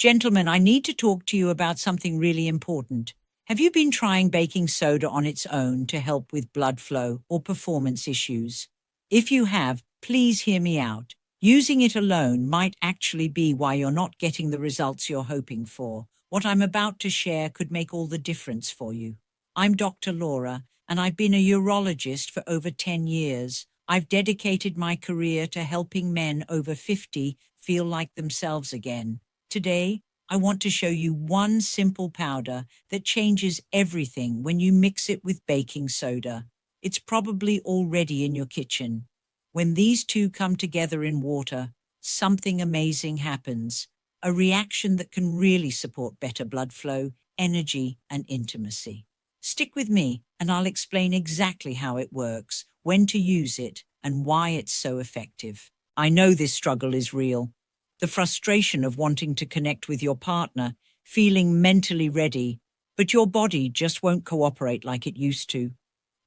Gentlemen, I need to talk to you about something really important. Have you been trying baking soda on its own to help with blood flow or performance issues? If you have, please hear me out. Using it alone might actually be why you're not getting the results you're hoping for. What I'm about to share could make all the difference for you. I'm Dr. Laura, and I've been a urologist for over 10 years. I've dedicated my career to helping men over 50 feel like themselves again. Today, I want to show you one simple powder that changes everything when you mix it with baking soda. It's probably already in your kitchen. When these two come together in water, something amazing happens, a reaction that can really support better blood flow, energy, and intimacy. Stick with me, and I'll explain exactly how it works, when to use it, and why it's so effective. I know this struggle is real. The frustration of wanting to connect with your partner, feeling mentally ready, but your body just won't cooperate like it used to.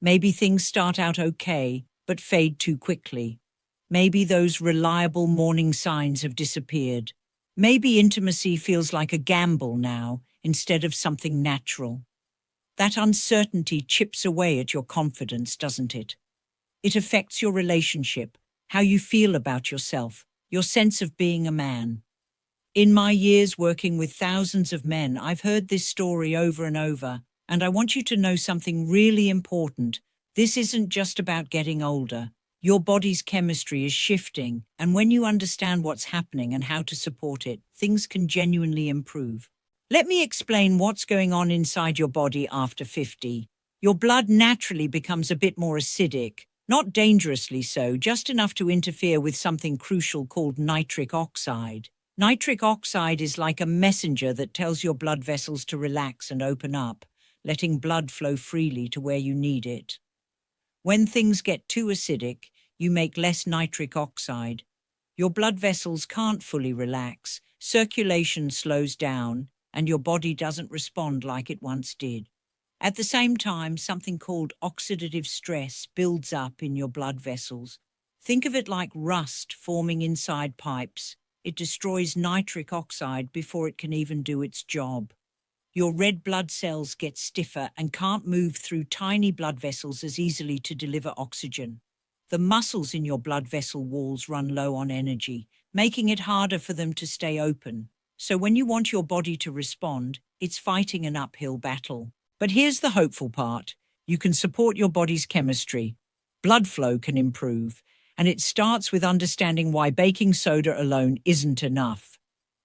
Maybe things start out okay, but fade too quickly. Maybe those reliable morning signs have disappeared. Maybe intimacy feels like a gamble now instead of something natural. That uncertainty chips away at your confidence, doesn't it? It affects your relationship, how you feel about yourself, your sense of being a man. In my years working with thousands of men, I've heard this story over and over, and I want you to know something really important. This isn't just about getting older. Your body's chemistry is shifting, and when you understand what's happening and how to support it, things can genuinely improve. Let me explain what's going on inside your body after 50. Your blood naturally becomes a bit more acidic. Not dangerously so, just enough to interfere with something crucial called nitric oxide. Nitric oxide is like a messenger that tells your blood vessels to relax and open up, letting blood flow freely to where you need it. When things get too acidic, you make less nitric oxide. Your blood vessels can't fully relax, circulation slows down, and your body doesn't respond like it once did. At the same time, something called oxidative stress builds up in your blood vessels. Think of it like rust forming inside pipes. It destroys nitric oxide before it can even do its job. Your red blood cells get stiffer and can't move through tiny blood vessels as easily to deliver oxygen. The muscles in your blood vessel walls run low on energy, making it harder for them to stay open. So when you want your body to respond, it's fighting an uphill battle. But here's the hopeful part. You can support your body's chemistry. Blood flow can improve, and it starts with understanding why baking soda alone isn't enough.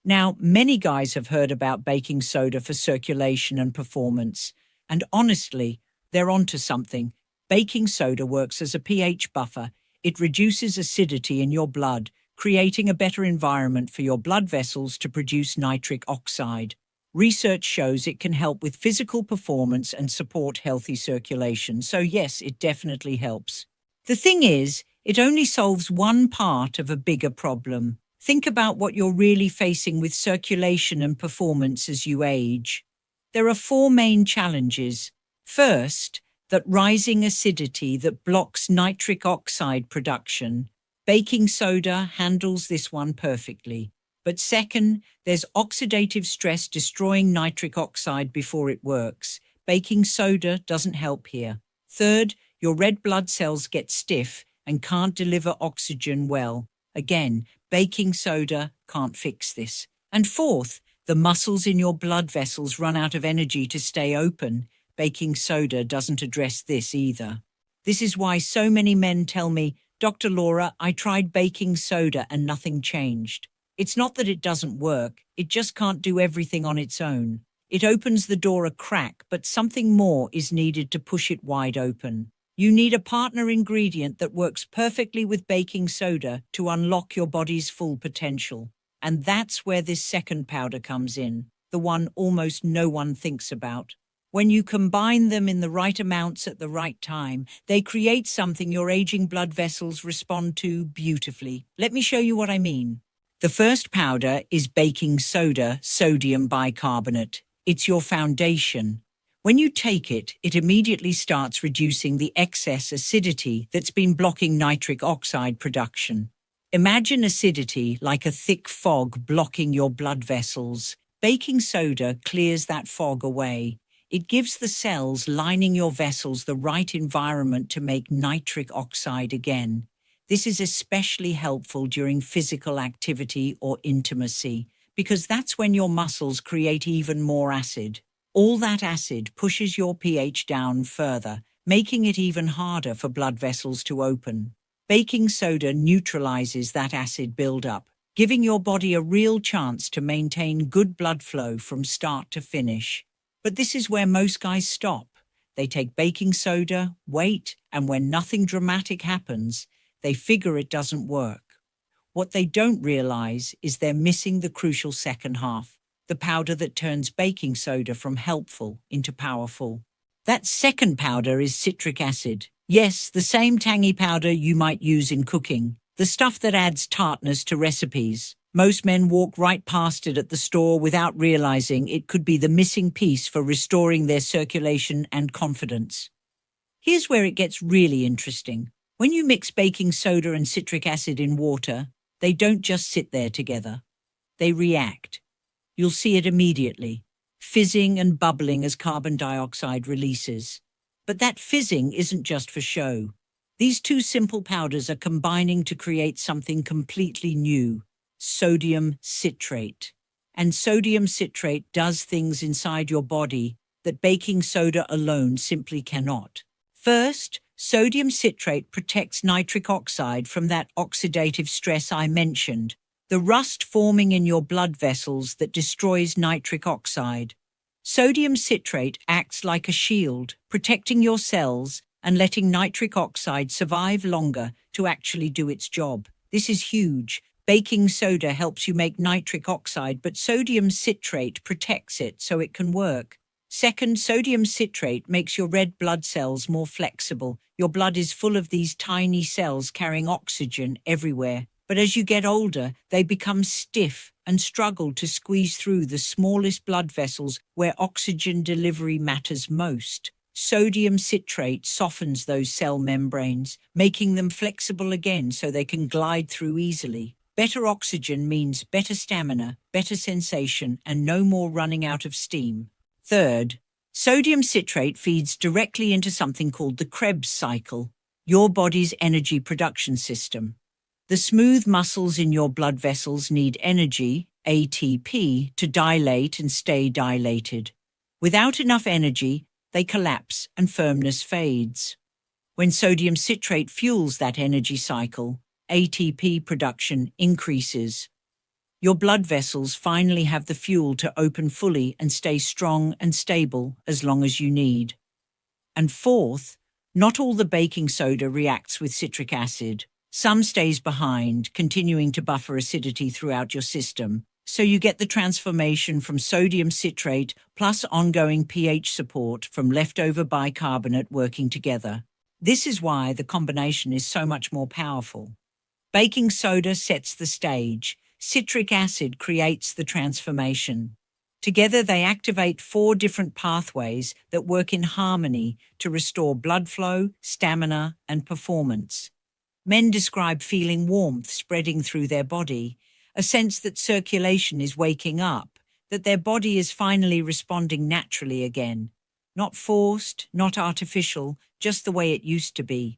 Now, many guys have heard about baking soda for circulation and performance, and honestly, they're onto something. Baking soda works as a pH buffer. It reduces acidity in your blood, creating a better environment for your blood vessels to produce nitric oxide. Research shows it can help with physical performance and support healthy circulation, so yes, it definitely helps. The thing is, it only solves one part of a bigger problem. Think about what you're really facing with circulation and performance as you age. There are 4 main challenges. First, that rising acidity that blocks nitric oxide production. Baking soda handles this one perfectly. But second, there's oxidative stress destroying nitric oxide before it works. Baking soda doesn't help here. Third, your red blood cells get stiff and can't deliver oxygen well. Again, baking soda can't fix this. And fourth, the muscles in your blood vessels run out of energy to stay open. Baking soda doesn't address this either. This is why so many men tell me, Dr. Laura, I tried baking soda and nothing changed. It's not that it doesn't work, it just can't do everything on its own. It opens the door a crack, but something more is needed to push it wide open. You need a partner ingredient that works perfectly with baking soda to unlock your body's full potential. And that's where this second powder comes in, the one almost no one thinks about. When you combine them in the right amounts at the right time, they create something your aging blood vessels respond to beautifully. Let me show you what I mean. The first powder is baking soda, sodium bicarbonate. It's your foundation. When you take it, it immediately starts reducing the excess acidity that's been blocking nitric oxide production. Imagine acidity like a thick fog blocking your blood vessels. Baking soda clears that fog away. It gives the cells lining your vessels the right environment to make nitric oxide again. This is especially helpful during physical activity or intimacy, because that's when your muscles create even more acid. All that acid pushes your pH down further, making it even harder for blood vessels to open. Baking soda neutralizes that acid buildup, giving your body a real chance to maintain good blood flow from start to finish. But this is where most guys stop. They take baking soda, wait, and when nothing dramatic happens, they figure it doesn't work. What they don't realize is they're missing the crucial second half, the powder that turns baking soda from helpful into powerful. That second powder is citric acid. Yes, the same tangy powder you might use in cooking, the stuff that adds tartness to recipes. Most men walk right past it at the store without realizing it could be the missing piece for restoring their circulation and confidence. Here's where it gets really interesting. When you mix baking soda and citric acid in water, they don't just sit there together. They react. You'll see it immediately, fizzing and bubbling as carbon dioxide releases. But that fizzing isn't just for show. These two simple powders are combining to create something completely new, sodium citrate. And sodium citrate does things inside your body that baking soda alone simply cannot. First, sodium citrate protects nitric oxide from that oxidative stress I mentioned, the rust forming in your blood vessels that destroys nitric oxide. Sodium citrate acts like a shield, protecting your cells and letting nitric oxide survive longer to actually do its job. This is huge. Baking soda helps you make nitric oxide, but sodium citrate protects it so it can work. Second, sodium citrate makes your red blood cells more flexible. Your blood is full of these tiny cells carrying oxygen everywhere. But as you get older, they become stiff and struggle to squeeze through the smallest blood vessels where oxygen delivery matters most. Sodium citrate softens those cell membranes, making them flexible again so they can glide through easily. Better oxygen means better stamina, better sensation, and no more running out of steam. Third, sodium citrate feeds directly into something called the Krebs cycle, your body's energy production system. The smooth muscles in your blood vessels need energy, ATP, to dilate and stay dilated. Without enough energy, they collapse and firmness fades. When sodium citrate fuels that energy cycle, ATP production increases. Your blood vessels finally have the fuel to open fully and stay strong and stable as long as you need. And fourth, not all the baking soda reacts with citric acid. Some stays behind, continuing to buffer acidity throughout your system. So you get the transformation from sodium citrate plus ongoing pH support from leftover bicarbonate working together. This is why the combination is so much more powerful. Baking soda sets the stage. Citric acid creates the transformation. Together, they activate 4 different pathways that work in harmony to restore blood flow, stamina, and performance. Men describe feeling warmth spreading through their body, a sense that circulation is waking up, that their body is finally responding naturally again. Not forced, not artificial, just the way it used to be.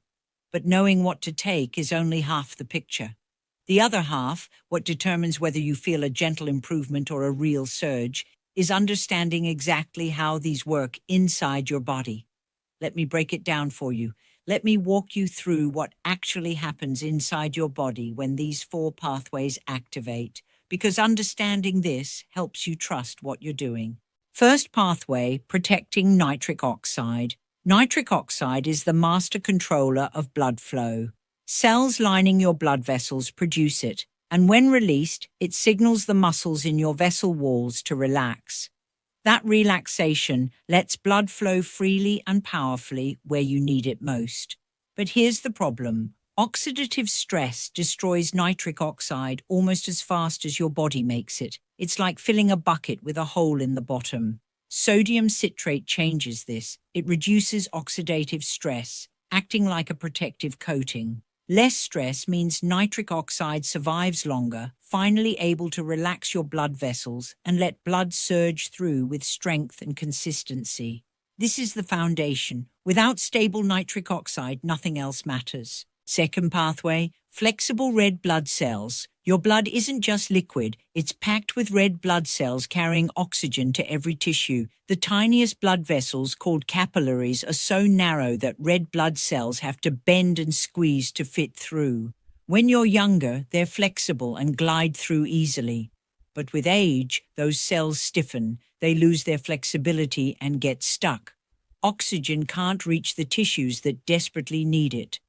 But knowing what to take is only half the picture. The other half, what determines whether you feel a gentle improvement or a real surge, is understanding exactly how these work inside your body. Let me break it down for you. Let me walk you through what actually happens inside your body when these 4 pathways activate, because understanding this helps you trust what you're doing. First pathway, protecting nitric oxide. Nitric oxide is the master controller of blood flow. Cells lining your blood vessels produce it, and when released, it signals the muscles in your vessel walls to relax. That relaxation lets blood flow freely and powerfully where you need it most. But here's the problem. Oxidative stress destroys nitric oxide almost as fast as your body makes it. It's like filling a bucket with a hole in the bottom. Sodium citrate changes this. It reduces oxidative stress, acting like a protective coating. Less stress means nitric oxide survives longer, finally able to relax your blood vessels and let blood surge through with strength and consistency. This is the foundation. Without stable nitric oxide, nothing else matters. Second pathway, flexible red blood cells. Your blood isn't just liquid, it's packed with red blood cells carrying oxygen to every tissue. The tiniest blood vessels, called capillaries, are so narrow that red blood cells have to bend and squeeze to fit through. When you're younger, they're flexible and glide through easily. But with age, those cells stiffen, they lose their flexibility and get stuck. Oxygen can't reach the tissues that desperately need it.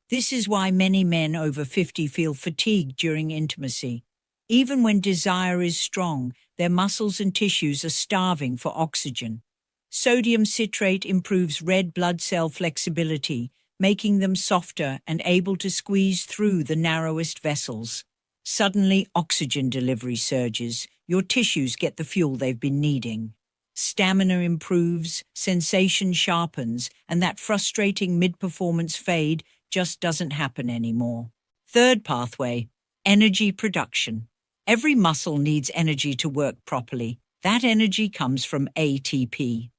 This is why many men over 50 feel fatigued during intimacy. Even when desire is strong, their muscles and tissues are starving for oxygen. Sodium citrate improves red blood cell flexibility, making them softer and able to squeeze through the narrowest vessels. Suddenly, oxygen delivery surges. Your tissues get the fuel they've been needing. Stamina improves, sensation sharpens, and that frustrating mid-performance fade just doesn't happen anymore. Third pathway, energy production. Every muscle needs energy to work properly. That energy comes from ATP.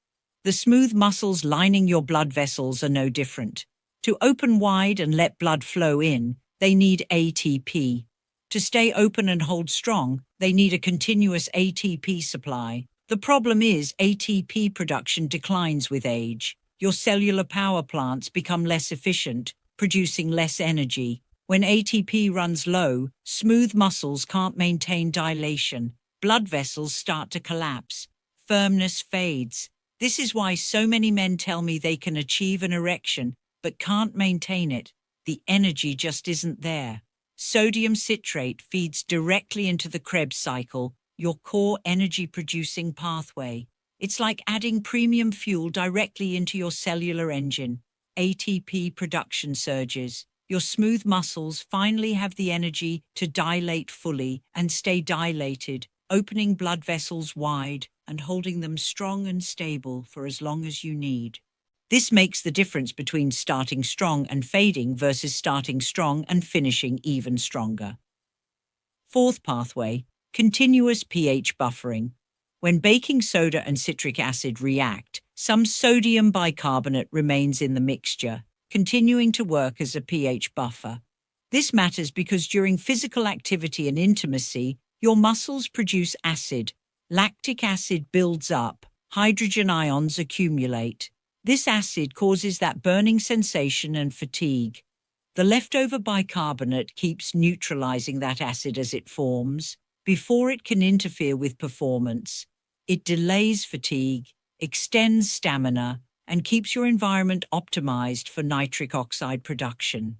The smooth muscles lining your blood vessels are no different. To open wide and let blood flow in, they need ATP. To stay open and hold strong, they need a continuous ATP supply. The problem is ATP production declines with age. Your cellular power plants become less efficient, producing less energy. When ATP runs low, smooth muscles can't maintain dilation. Blood vessels start to collapse. Firmness fades. This is why so many men tell me they can achieve an erection but can't maintain it. The energy just isn't there. Sodium citrate feeds directly into the Krebs cycle, your core energy-producing pathway. It's like adding premium fuel directly into your cellular engine. ATP production surges. Your smooth muscles finally have the energy to dilate fully and stay dilated, opening blood vessels wide and holding them strong and stable for as long as you need. This makes the difference between starting strong and fading versus starting strong and finishing even stronger. Fourth pathway, continuous pH buffering. When baking soda and citric acid react, some sodium bicarbonate remains in the mixture, continuing to work as a pH buffer. This matters because during physical activity and intimacy, your muscles produce acid. Lactic acid builds up, hydrogen ions accumulate. This acid causes that burning sensation and fatigue. The leftover bicarbonate keeps neutralizing that acid as it forms, before it can interfere with performance. It delays fatigue, extends stamina, and keeps your environment optimized for nitric oxide production.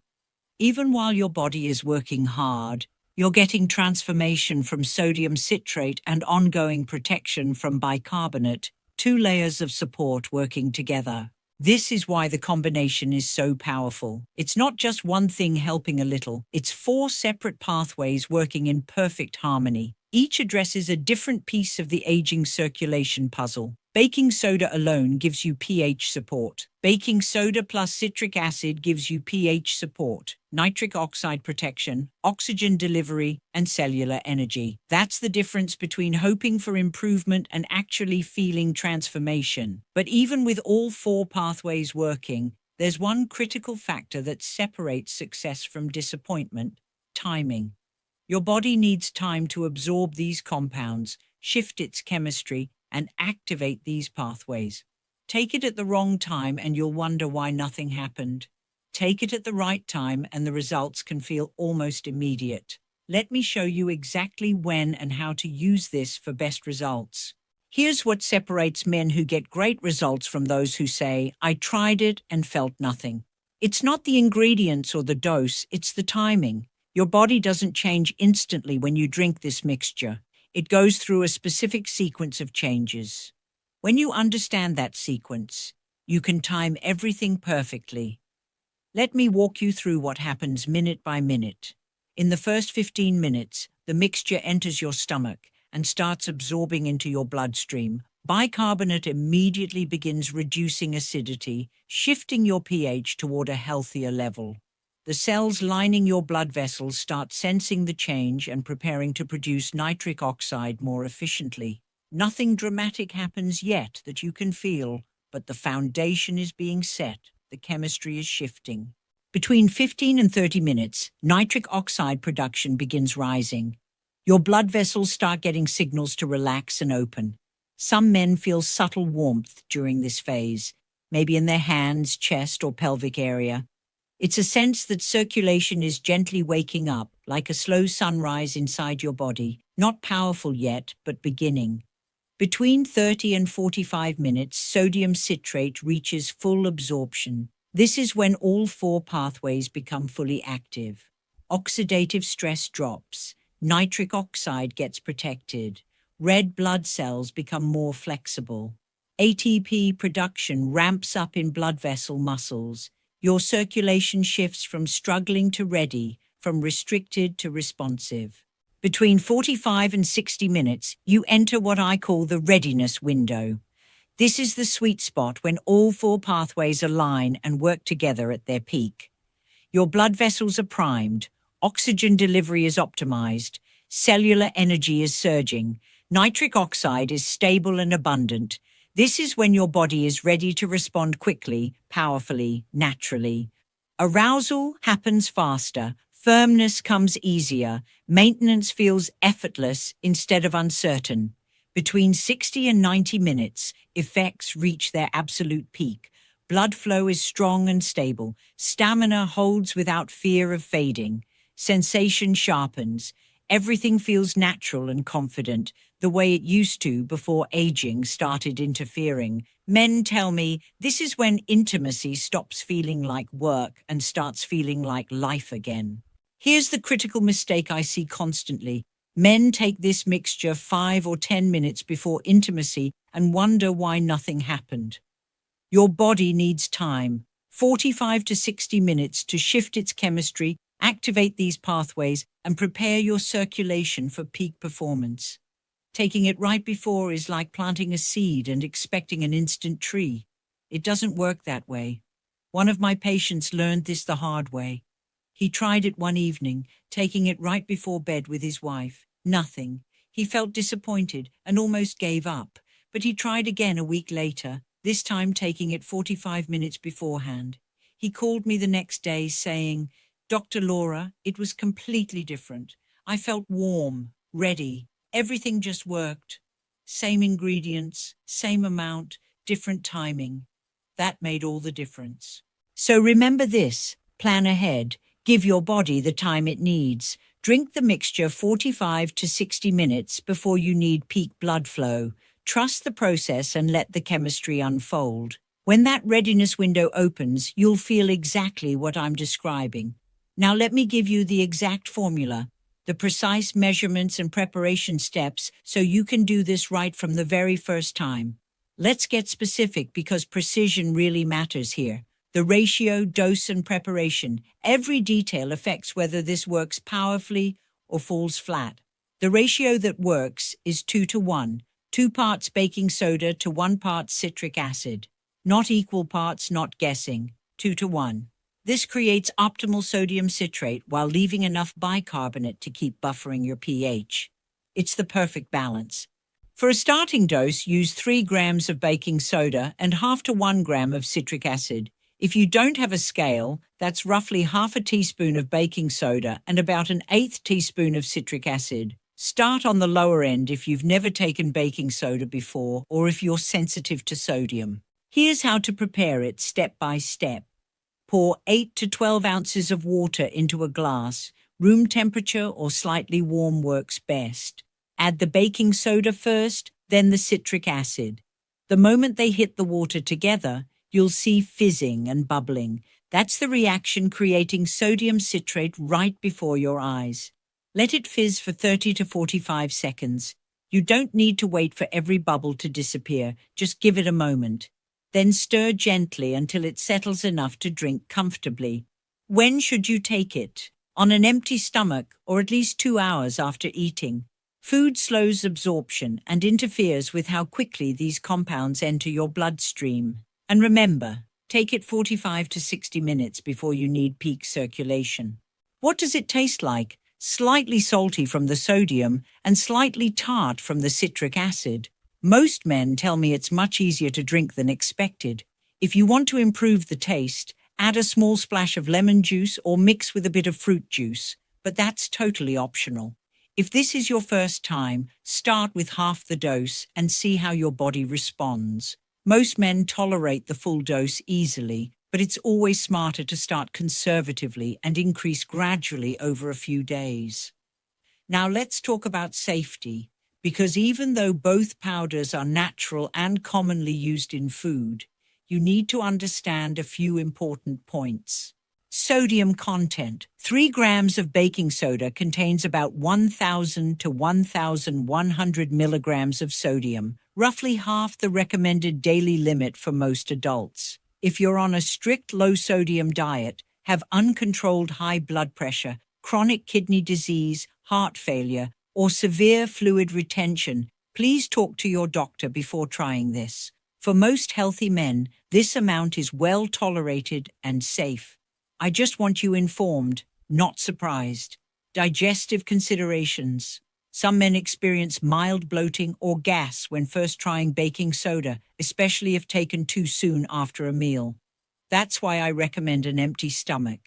Even while your body is working hard, you're getting transformation from sodium citrate and ongoing protection from bicarbonate, two layers of support working together. This is why the combination is so powerful. It's not just one thing helping a little, it's four separate pathways working in perfect harmony. Each addresses a different piece of the aging circulation puzzle. Baking soda alone gives you pH support. Baking soda plus citric acid gives you pH support, nitric oxide protection, oxygen delivery, and cellular energy. That's the difference between hoping for improvement and actually feeling transformation. But even with all four pathways working, there's one critical factor that separates success from disappointment: timing. Your body needs time to absorb these compounds, shift its chemistry, and activate these pathways. Take it at the wrong time and you'll wonder why nothing happened. Take it at the right time and the results can feel almost immediate. Let me show you exactly when and how to use this for best results. Here's what separates men who get great results from those who say, "I tried it and felt nothing." It's not the ingredients or the dose, it's the timing. Your body doesn't change instantly when you drink this mixture. It goes through a specific sequence of changes. When you understand that sequence, you can time everything perfectly. Let me walk you through what happens minute by minute. In the first 15 minutes, the mixture enters your stomach and starts absorbing into your bloodstream. Bicarbonate immediately begins reducing acidity, shifting your pH toward a healthier level. The cells lining your blood vessels start sensing the change and preparing to produce nitric oxide more efficiently. Nothing dramatic happens yet that you can feel, but the foundation is being set. The chemistry is shifting. Between 15 and 30 minutes, nitric oxide production begins rising. Your blood vessels start getting signals to relax and open. Some men feel subtle warmth during this phase, maybe in their hands, chest, or pelvic area. It's a sense that circulation is gently waking up, like a slow sunrise inside your body, not powerful yet, but beginning. Between 30 and 45 minutes, sodium citrate reaches full absorption. This is when all four pathways become fully active. Oxidative stress drops. Nitric oxide gets protected. Red blood cells become more flexible. ATP production ramps up in blood vessel muscles. Your circulation shifts from struggling to ready, from restricted to responsive. Between 45 and 60 minutes, you enter what I call the readiness window. This is the sweet spot when all four pathways align and work together at their peak. Your blood vessels are primed, oxygen delivery is optimized, cellular energy is surging, nitric oxide is stable and abundant. This is when your body is ready to respond quickly, powerfully, naturally. Arousal happens faster, firmness comes easier, maintenance feels effortless instead of uncertain. Between 60 and 90 minutes, effects reach their absolute peak. Blood flow is strong and stable. Stamina holds without fear of fading. Sensation sharpens. Everything feels natural and confident, the way it used to before aging started interfering. Men tell me this is when intimacy stops feeling like work and starts feeling like life again. Here's the critical mistake I see constantly. Men take this mixture 5 or 10 minutes before intimacy and wonder why nothing happened. Your body needs time, 45 to 60 minutes to shift its chemistry, activate these pathways, and prepare your circulation for peak performance. Taking it right before is like planting a seed and expecting an instant tree. It doesn't work that way. One of my patients learned this the hard way. He tried it one evening, taking it right before bed with his wife. Nothing. He felt disappointed and almost gave up. But he tried again a week later, this time taking it 45 minutes beforehand. He called me the next day saying, "Dr. Laura, it was completely different. I felt warm, ready. Everything just worked. Same ingredients, same amount, different timing." That made all the difference. So remember this, plan ahead. Give your body the time it needs. Drink the mixture 45 to 60 minutes before you need peak blood flow. Trust the process and let the chemistry unfold. When that readiness window opens, you'll feel exactly what I'm describing. Now let me give you the exact formula, the precise measurements and preparation steps so you can do this right from the very first time. Let's get specific because precision really matters here. The ratio, dose, and preparation. Every detail affects whether this works powerfully or falls flat. The ratio that works is 2 to 1, 2 parts baking soda to 1 part citric acid. Not equal parts, not guessing, 2 to 1. This creates optimal sodium citrate while leaving enough bicarbonate to keep buffering your pH. It's the perfect balance. For a starting dose, use 3 grams of baking soda and half to 1 gram of citric acid. If you don't have a scale, that's roughly half a teaspoon of baking soda and about an 1/8 teaspoon of citric acid. Start on the lower end if you've never taken baking soda before or if you're sensitive to sodium. Here's how to prepare it step by step. Pour 8 to 12 ounces of water into a glass. Room temperature or slightly warm works best. Add the baking soda first, then the citric acid. The moment they hit the water together, you'll see fizzing and bubbling. That's the reaction creating sodium citrate right before your eyes. Let it fizz for 30 to 45 seconds. You don't need to wait for every bubble to disappear. Just give it a moment. Then stir gently until it settles enough to drink comfortably. When should you take it? On an empty stomach or at least 2 hours after eating. Food slows absorption and interferes with how quickly these compounds enter your bloodstream. And remember, Take it 45 to 60 minutes before you need peak circulation. What does it taste like? Slightly salty from the sodium and slightly tart from the citric acid. Most men tell me it's much easier to drink than expected. If you want to improve the taste, add a small splash of lemon juice or mix with a bit of fruit juice, but that's totally optional. If this is your first time, start with half the dose and see how your body responds. Most men tolerate the full dose easily, but it's always smarter to start conservatively and increase gradually over a few days. Now let's talk about safety, because even though both powders are natural and commonly used in food, you need to understand a few important points. Sodium content. 3 grams of baking soda contains about 1,000 to 1,100 milligrams of sodium, roughly half the recommended daily limit for most adults. If you're on a strict low-sodium diet, have uncontrolled high blood pressure, chronic kidney disease, heart failure, or severe fluid retention, please talk to your doctor before trying this. For most healthy men, this amount is well tolerated and safe. I just want you informed, not surprised. Digestive considerations. Some men experience mild bloating or gas when first trying baking soda, especially if taken too soon after a meal. That's why I recommend an empty stomach.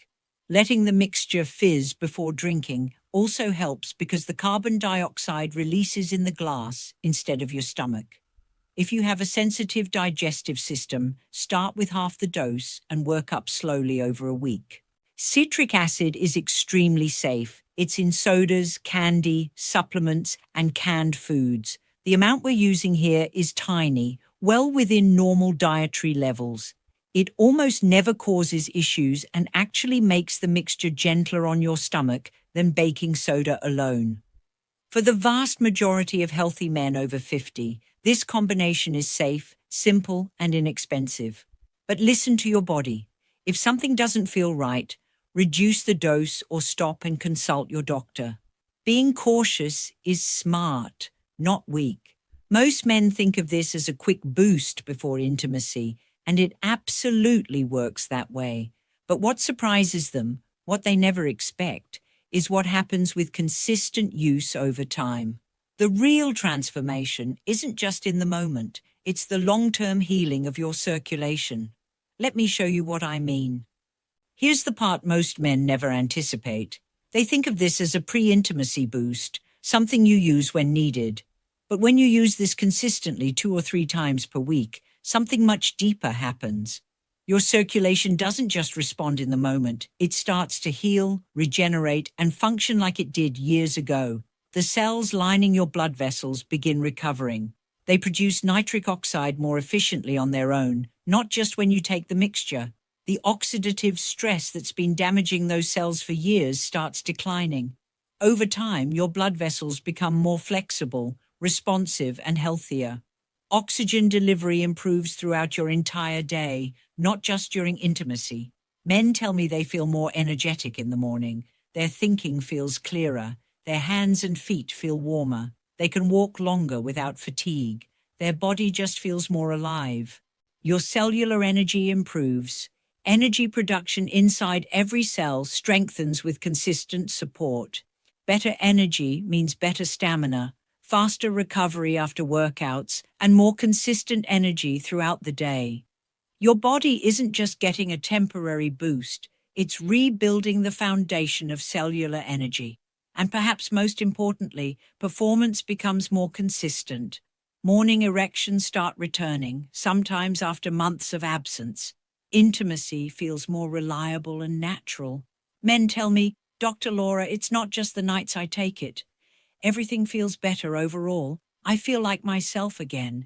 Letting the mixture fizz before drinking also helps because the carbon dioxide releases in the glass instead of your stomach. If you have a sensitive digestive system, start with half the dose and work up slowly over a week. Citric acid is extremely safe. It's in sodas, candy, supplements, and canned foods. The amount we're using here is tiny, well within normal dietary levels. It almost never causes issues and actually makes the mixture gentler on your stomach than baking soda alone. For the vast majority of healthy men over 50, this combination is safe, simple, and inexpensive. But listen to your body. If something doesn't feel right, reduce the dose or stop and consult your doctor. Being cautious is smart, not weak. Most men think of this as a quick boost before intimacy, and it absolutely works that way. But what surprises them, what they never expect, is what happens with consistent use over time. The real transformation isn't just in the moment, it's the long-term healing of your circulation. Let me show you what I mean. Here's the part most men never anticipate. They think of this as a pre-intimacy boost, something you use when needed. But when you use this consistently 2 or 3 times per week, something much deeper happens. Your circulation doesn't just respond in the moment. It starts to heal, regenerate, and function like it did years ago. The cells lining your blood vessels begin recovering. They produce nitric oxide more efficiently on their own, not just when you take the mixture. The oxidative stress that's been damaging those cells for years starts declining. Over time, your blood vessels become more flexible, responsive, and healthier. Oxygen delivery improves throughout your entire day, not just during intimacy. Men tell me they feel more energetic in the morning. Their thinking feels clearer. Their hands and feet feel warmer. They can walk longer without fatigue. Their body just feels more alive. Your cellular energy improves. Energy production inside every cell strengthens with consistent support. Better energy means better stamina, faster recovery after workouts, and more consistent energy throughout the day. Your body isn't just getting a temporary boost, it's rebuilding the foundation of cellular energy. And perhaps most importantly, performance becomes more consistent. Morning erections start returning, sometimes after months of absence. Intimacy feels more reliable and natural. Men tell me, Dr. Laura, it's not just the nights I take it. Everything feels better overall. I feel like myself again.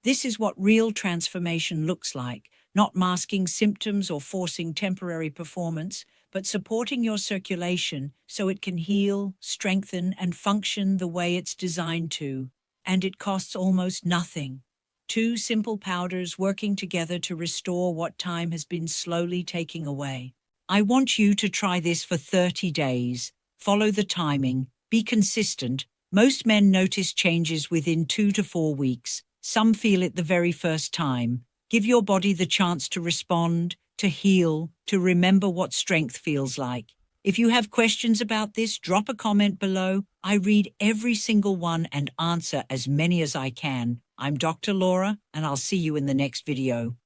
This is what real transformation looks like, not masking symptoms or forcing temporary performance, but supporting your circulation so it can heal, strengthen, and function the way it's designed to. And it costs almost nothing. 2 simple powders working together to restore what time has been slowly taking away. I want you to try this for 30 days. Follow the timing. Be consistent. Most men notice changes within 2 to 4 weeks. Some feel it the very first time. Give your body the chance to respond, to heal, to remember what strength feels like. If you have questions about this, drop a comment below. I read every single one and answer as many as I can. I'm Dr. Laura, and I'll see you in the next video.